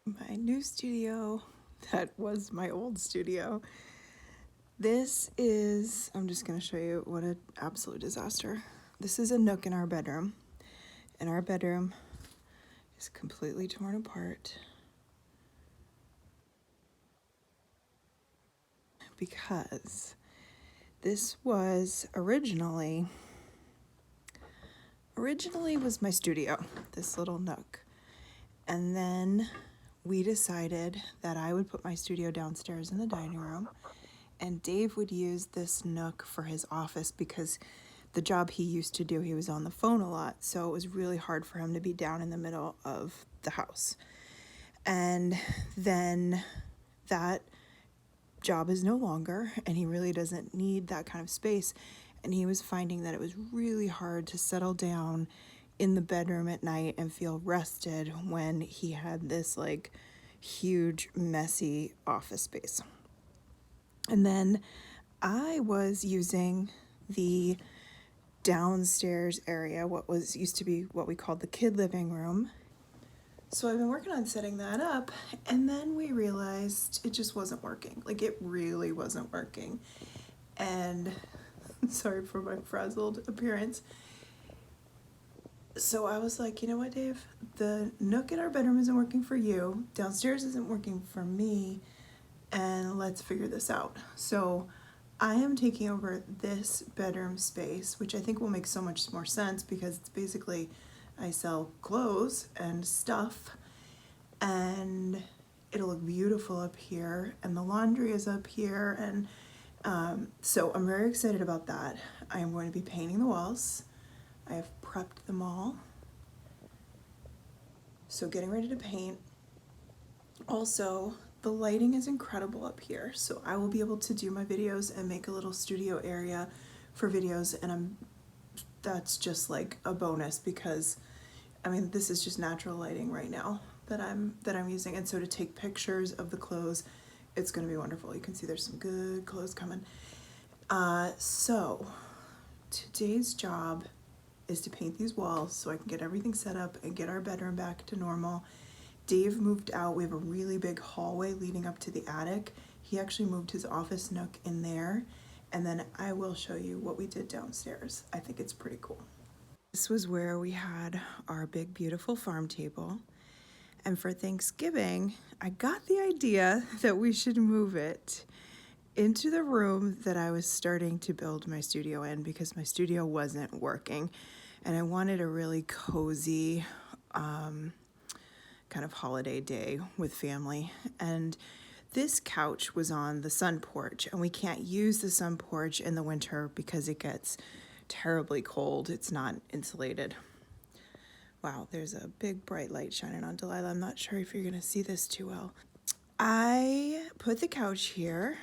my new studio that was my old studio. This is, I'm just going to show you what an absolute disaster. This is a nook in our bedroom, and our bedroom is completely torn apart because this was originally was my studio, this little nook. And then we decided that I would put my studio downstairs in the dining room, and Dave would use this nook for his office because the job he used to do, he was on the phone a lot, so it was really hard for him to be down in the middle of the house. And then that job is no longer, and he really doesn't need that kind of space. And he was finding that it was really hard to settle down in the bedroom at night and feel rested when he had this like huge, messy office space. And then I was using the downstairs area, what was used to be what we called the kid living room. So I've been working on setting that up, and then we realized it just wasn't working. Like, it really wasn't working. And sorry for my frazzled appearance. So I was like, you know what, Dave? The nook in our bedroom isn't working for you. Downstairs isn't working for me. And let's figure this out. So I am taking over this bedroom space, which I think will make so much more sense because it's basically, I sell clothes and stuff, and it'll look beautiful up here, and the laundry is up here, and so I'm very excited about that. I am going to be painting the walls. I have prepped them all. So getting ready to paint. Also, the lighting is incredible up here, so I will be able to do my videos and make a little studio area for videos, and that's just like a bonus because I mean, this is just natural lighting right now that I'm using. And so to take pictures of the clothes, it's going to be wonderful. You can see there's some good clothes coming. So today's job is to paint these walls so I can get everything set up and get our bedroom back to normal. Dave moved out. We have a really big hallway leading up to the attic. He actually moved his office nook in there. And then I will show you what we did downstairs. I think it's pretty cool. This was where we had our big, beautiful farm table. And for Thanksgiving, I got the idea that we should move it into the room that I was starting to build my studio in because my studio wasn't working. And I wanted a really cozy kind of holiday day with family. And this couch was on the sun porch, and we can't use the sun porch in the winter because it gets terribly cold. It's not insulated. Wow, there's a big bright light shining on Delilah. I'm not sure if you're going to see this too well. I put the couch here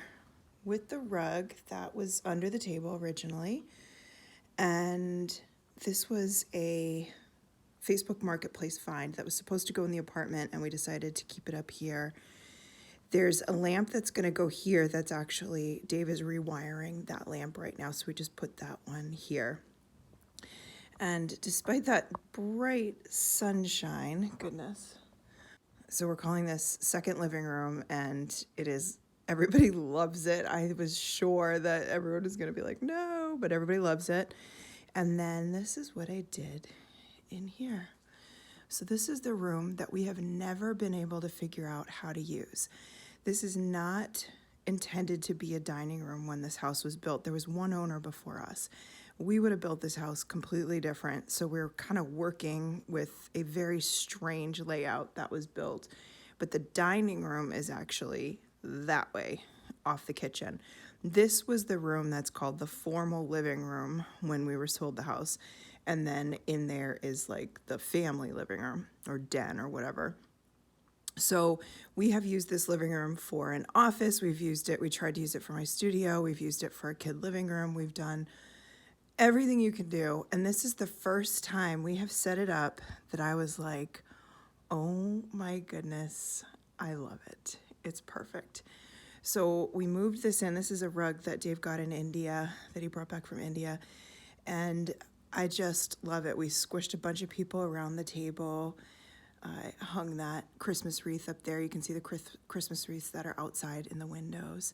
with the rug that was under the table originally. And this was a Facebook Marketplace find that was supposed to go in the apartment, and we decided to keep it up here. There's a lamp that's going to go here that's actually, Dave is rewiring that lamp right now, so we just put that one here. And despite that bright sunshine, goodness. So we're calling this second living room, and it is, everybody loves it. I was sure that everyone was going to be like, no, but everybody loves it. And then this is what I did in here. So this is the room that we have never been able to figure out how to use. This is not intended to be a dining room when this house was built. There was one owner before us. We would have built this house completely different. So we're kind of working with a very strange layout that was built. But the dining room is actually that way off the kitchen. This was the room that's called the formal living room when we were sold the house. And then in there is like the family living room or den or whatever. So we have used this living room for an office. We've used it. We tried to use it for my studio. We've used it for a kid living room. We've done everything you can do. And this is the first time we have set it up that I was like, oh my goodness, I love it. It's perfect. So we moved this in. This is a rug that Dave got in India, that he brought back from India. And I just love it. We squished a bunch of people around the table. I hung that Christmas wreath up there. You can see the Christmas wreaths that are outside in the windows.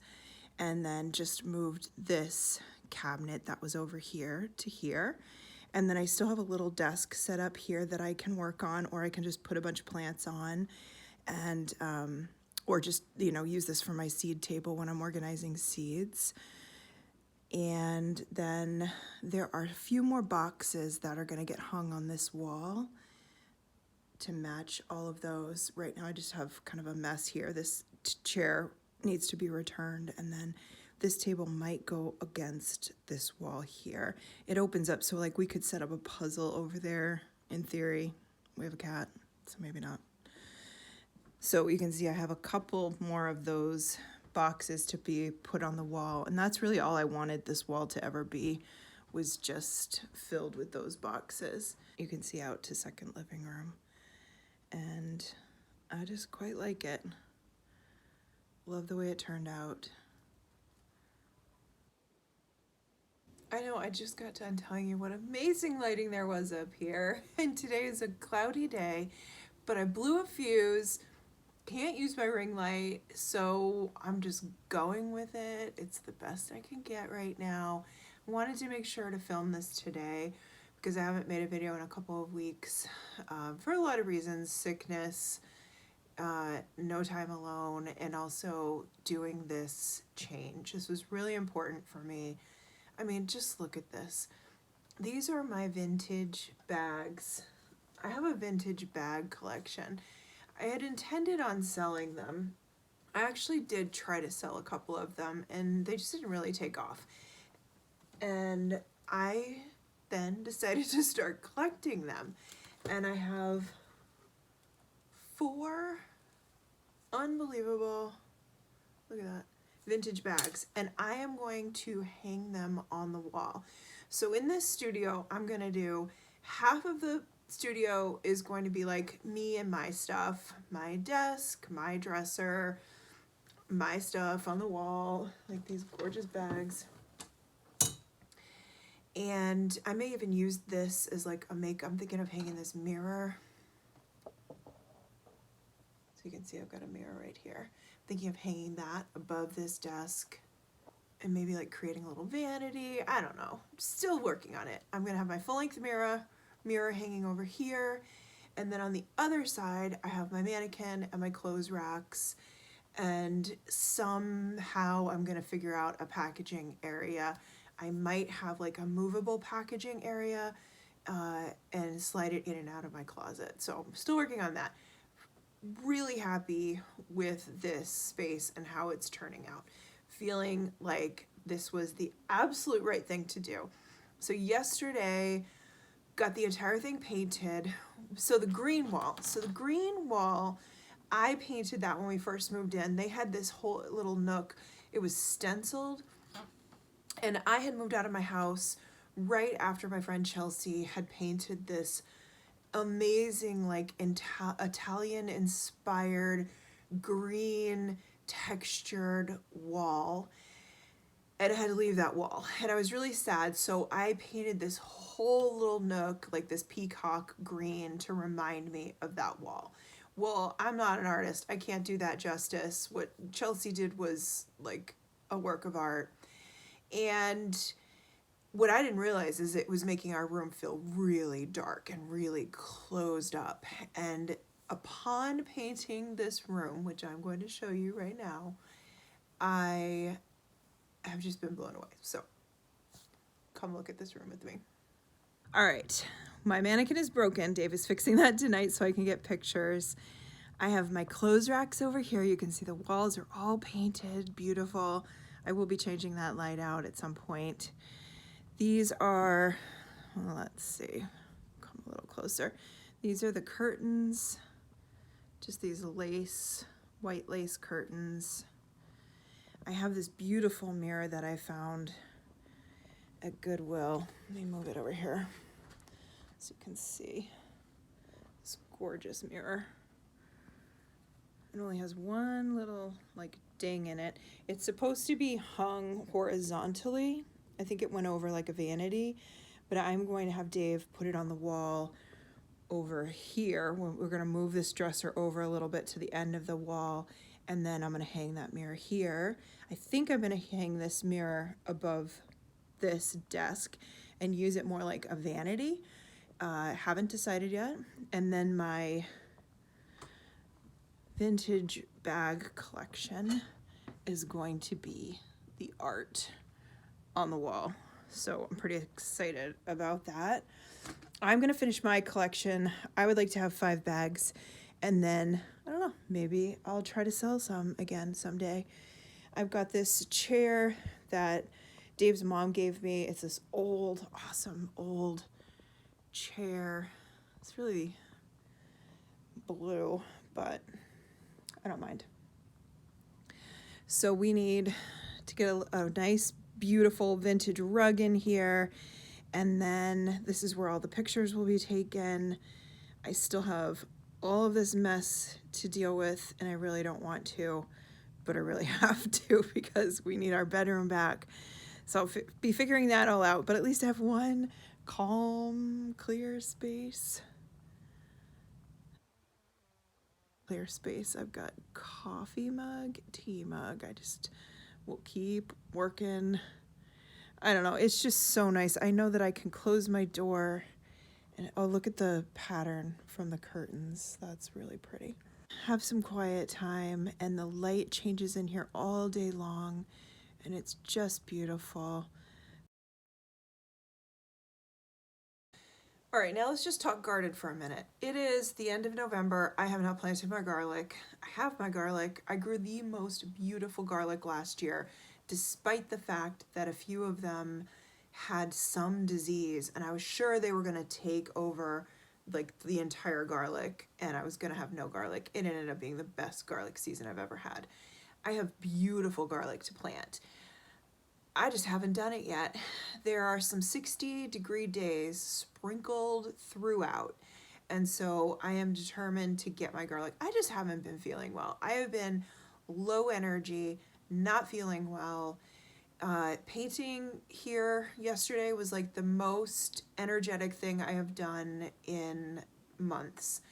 And then just moved this cabinet that was over here to here. And then I still have a little desk set up here that I can work on, or I can just put a bunch of plants on, and or just, you know, use this for my seed table when I'm organizing seeds. And then there are a few more boxes that are going to get hung on this wall to match all of those. Right now I just have kind of a mess here. This chair needs to be returned, and then this table might go against this wall here. It opens up, so like we could set up a puzzle over there in theory. We have a cat, so maybe not. So you can see I have a couple more of those boxes to be put on the wall, and that's really all I wanted this wall to ever be, was just filled with those boxes. You can see out to second living room, and I just quite like it. Love the way it turned out. I know, I just got done telling you what amazing lighting there was up here, and today is a cloudy day, but I blew a fuse. Can't use my ring light, so I'm just going with it. It's the best I can get right now. I wanted to make sure to film this today because I haven't made a video in a couple of weeks for a lot of reasons: sickness, no time alone, and also doing this change. This was really important for me. I mean, just look at this. These are my vintage bags. I have a vintage bag collection. I had intended on selling them. I actually did try to sell a couple of them, and they just didn't really take off. And I then decided to start collecting them. And I have 4 unbelievable, look at that, vintage bags. And I am going to hang them on the wall. So in this studio, I'm going to do half of the studio is going to be like me and my stuff, my desk, my dresser, my stuff on the wall, like these gorgeous bags. And I may even use this as like a I'm thinking of hanging this mirror. So you can see I've got a mirror right here. I'm thinking of hanging that above this desk and maybe like creating a little vanity. I don't know, still working on it. I'm gonna have my full-length mirror hanging over here, and then on the other side I have my mannequin and my clothes racks, and somehow I'm gonna figure out a packaging area. I might have like a movable packaging area and slide it in and out of my closet. So I'm still working on that. Really happy with this space and how it's turning out. Feeling like this was the absolute right thing to do. So yesterday got the entire thing painted. So the green wall, I painted that when we first moved in. They had this whole little nook. It was stenciled, and I had moved out of my house right after my friend Chelsea had painted this amazing, like Italian inspired green textured wall. And I had to leave that wall, and I was really sad, so I painted this whole little nook, like this peacock green, to remind me of that wall. Well, I'm not an artist. I can't do that justice. What Chelsea did was like a work of art. And what I didn't realize is it was making our room feel really dark and really closed up. And upon painting this room, which I'm going to show you right now, I have just been blown away. So come look at this room with me. All right, my mannequin is broken. Dave is fixing that tonight so I can get pictures. I have my clothes racks over here. You can see the walls are all painted, beautiful. I will be changing that light out at some point. These are, well, let's see, come a little closer. These are the curtains, just these lace, white lace curtains. I have this beautiful mirror that I found at Goodwill. Let me move it over here so you can see this gorgeous mirror. It only has one little like ding in it. It's supposed to be hung horizontally. I think it went over like a vanity, but I'm going to have Dave put it on the wall over here. We're going to move this dresser over a little bit to the end of the wall, and then I'm going to hang that mirror here. I think I'm going to hang this mirror above this desk and use it more like a vanity. Haven't decided yet. And then my vintage bag collection is going to be the art on the wall. So I'm pretty excited about that. I'm going to finish my collection. I would like to have 5 bags, and then, I don't know, maybe I'll try to sell some again someday. I've got this chair that Dave's mom gave me. It's this old, awesome old chair. It's really blue, but I don't mind. So we need to get a nice, beautiful vintage rug in here. And then this is where all the pictures will be taken. I still have all of this mess to deal with, and I really don't want to, but I really have to because we need our bedroom back. So I'll be figuring that all out, but at least I have one calm, clear space. Clear space. I've got coffee mug, tea mug. I just will keep working. I don't know. It's just so nice. I know that I can close my door and oh, look at the pattern from the curtains. That's really pretty. Have some quiet time, and the light changes in here all day long, and it's just beautiful. All right, now let's just talk garden for a minute. It is the end of November. I have not planted my garlic. I have my garlic. I grew the most beautiful garlic last year, despite the fact that a few of them had some disease, and I was sure they were going to take over like the entire garlic, and I was going to have no garlic. It ended up being the best garlic season I've ever had. I have beautiful garlic to plant. I just haven't done it yet. There are some 60-degree days sprinkled throughout. And so I am determined to get my garlic. I just haven't been feeling well. I have been low energy, not feeling well. Painting here yesterday was like the most energetic thing I have done in months.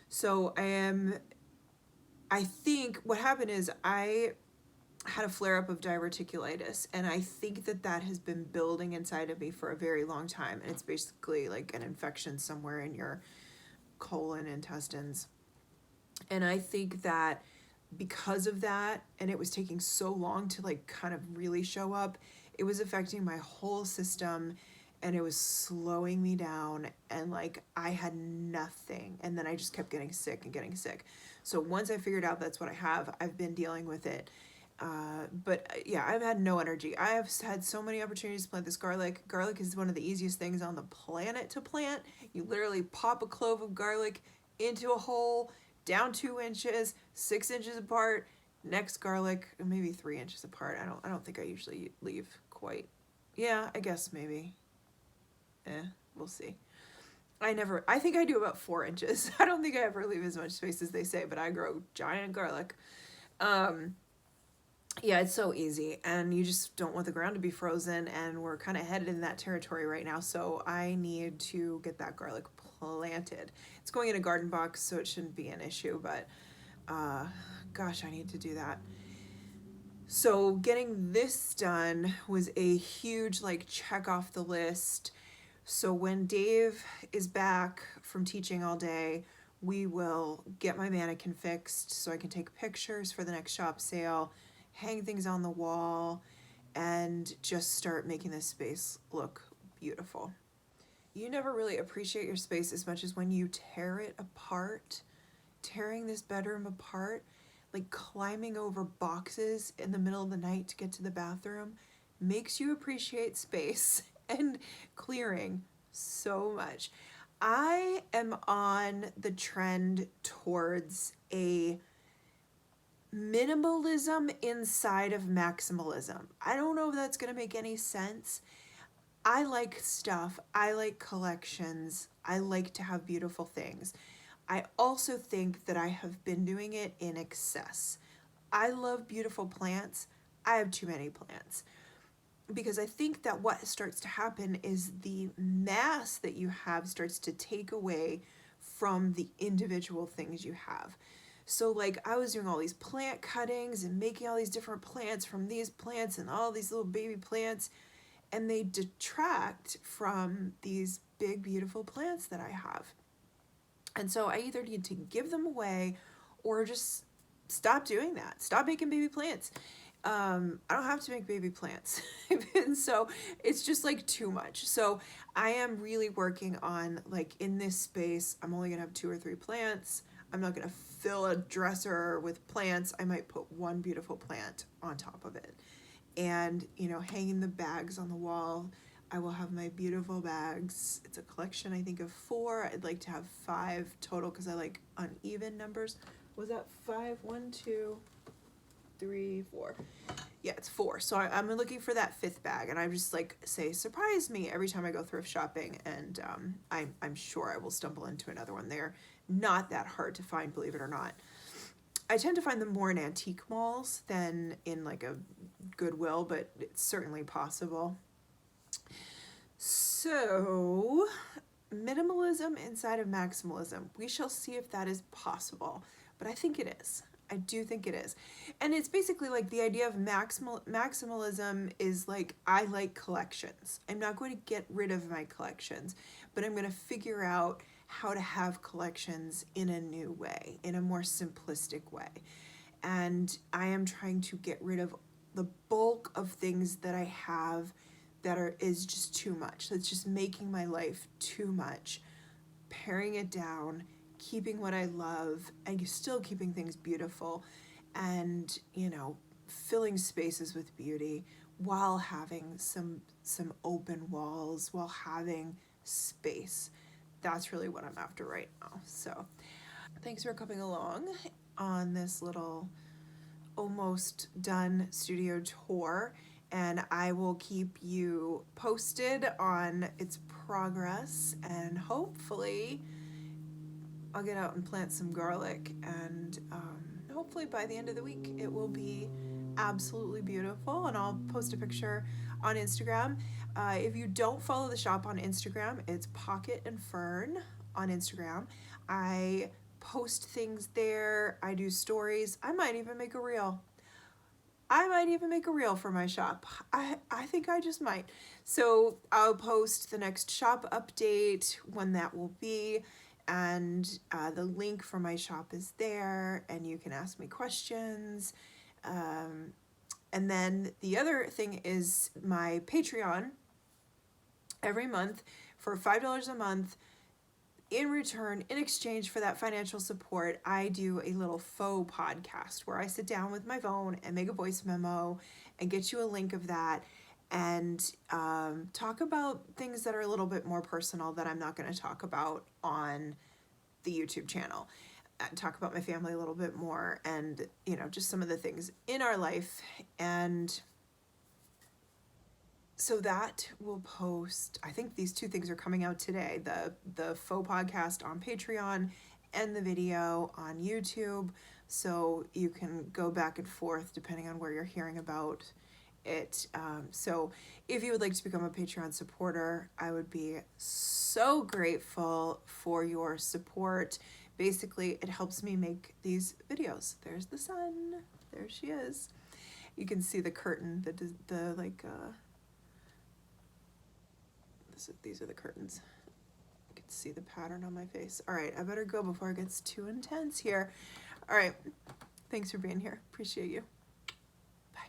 So I think what happened is I had a flare-up of diverticulitis, and I think that has been building inside of me for a very long time, and it's basically like an infection somewhere in your colon, intestines. And I think that because of that, and it was taking so long to like kind of really show up, it was affecting my whole system, and it was slowing me down, and like I had nothing, and then I just kept getting sick and getting sick. So once I figured out that's what I have, I've been dealing with it. But yeah, I've had no energy. I have had so many opportunities to plant this garlic. Garlic is one of the easiest things on the planet to plant. You literally pop a clove of garlic into a hole, down 2 inches, 6 inches apart. Next garlic, maybe 3 inches apart. I don't think I usually leave quite. Yeah, I guess maybe. We'll see. I think I do about 4 inches. I don't think I ever leave as much space as they say, but I grow giant garlic. Yeah, it's so easy, and you just don't want the ground to be frozen, and we're kind of headed in that territory right now, so I need to get that garlic planted. It's going in a garden box, so it shouldn't be an issue, but gosh, I need to do that. So getting this done was a huge like check off the list. So when Dave is back from teaching all day, we will get my mannequin fixed so I can take pictures for the next shop sale, hang things on the wall, and just start making this space look beautiful. You never really appreciate your space as much as when you tear it apart. Tearing this bedroom apart, like climbing over boxes in the middle of the night to get to the bathroom, makes you appreciate space and clearing so much. I am on the trend towards a minimalism inside of maximalism. I don't know if that's going to make any sense. I like stuff. I like collections. I like to have beautiful things. I also think that I have been doing it in excess. I love beautiful plants. I have too many plants. Because I think that what starts to happen is the mass that you have starts to take away from the individual things you have. So like I was doing all these plant cuttings and making all these different plants from these plants and all these little baby plants, and they detract from these big beautiful plants that I have. And so I either need to give them away or just stop doing that. Stop making baby plants. I don't have to make baby plants. And so it's just like too much. So I am really working on, like, in this space, I'm only gonna have 2 or 3 plants. I'm not gonna fill a dresser with plants. I might put one beautiful plant on top of it. And, you know, hanging the bags on the wall, I will have my beautiful bags. It's a collection, I think, of 4. I'd like to have 5 total because I like uneven numbers. Was that 5? 1, 2, 3, 4. Yeah, it's 4. So I'm looking for that 5th bag, and I just like say, surprise me every time I go thrift shopping, and I'm sure I will stumble into another one. They're not that hard to find, believe it or not. I tend to find them more in antique malls than in like a Goodwill, but it's certainly possible. So, minimalism inside of maximalism. We shall see if that is possible, but I think it is. I do think it is. And it's basically like the idea of maximalism is like, I like collections. I'm not going to get rid of my collections, but I'm going to figure out how to have collections in a new way, in a more simplistic way. And I am trying to get rid of the bulk of things that I have that is just too much. That's just making my life too much. Paring it down, keeping what I love, and still keeping things beautiful, and, you know, filling spaces with beauty while having some open walls, while having space. That's really what I'm after right now. So thanks for coming along on this little almost done studio tour, and I will keep you posted on its progress, and hopefully I'll get out and plant some garlic, and hopefully by the end of the week it will be absolutely beautiful, and I'll post a picture on Instagram. If you don't follow the shop on Instagram, it's Pocket and Fern on Instagram. I post things there. I do stories. I might even make a reel. For my shop. I think I just might. So I'll post the next shop update, when that will be, and the link for my shop is there, and you can ask me questions. And then the other thing is my Patreon. Every month for $5 a month, in return, in exchange for that financial support, I do a little faux podcast where I sit down with my phone and make a voice memo and get you a link of that, and talk about things that are a little bit more personal that I'm not going to talk about on the YouTube channel. Talk about my family a little bit more, and, you know, just some of the things in our life. And so that will post, I think these 2 things are coming out today, the faux podcast on Patreon and the video on YouTube. So you can go back and forth depending on where you're hearing about it. So if you would like to become a Patreon supporter, I would be so grateful for your support. Basically, it helps me make these videos. There's the sun. There she is. You can see the curtain, the like, these are the curtains. You can see the pattern on my face. All right, I better go before it gets too intense here. All right, thanks for being here. Appreciate you. Bye.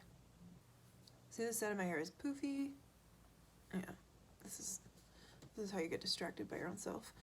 See, the side of my hair is poofy. Yeah, this is how you get distracted by your own self.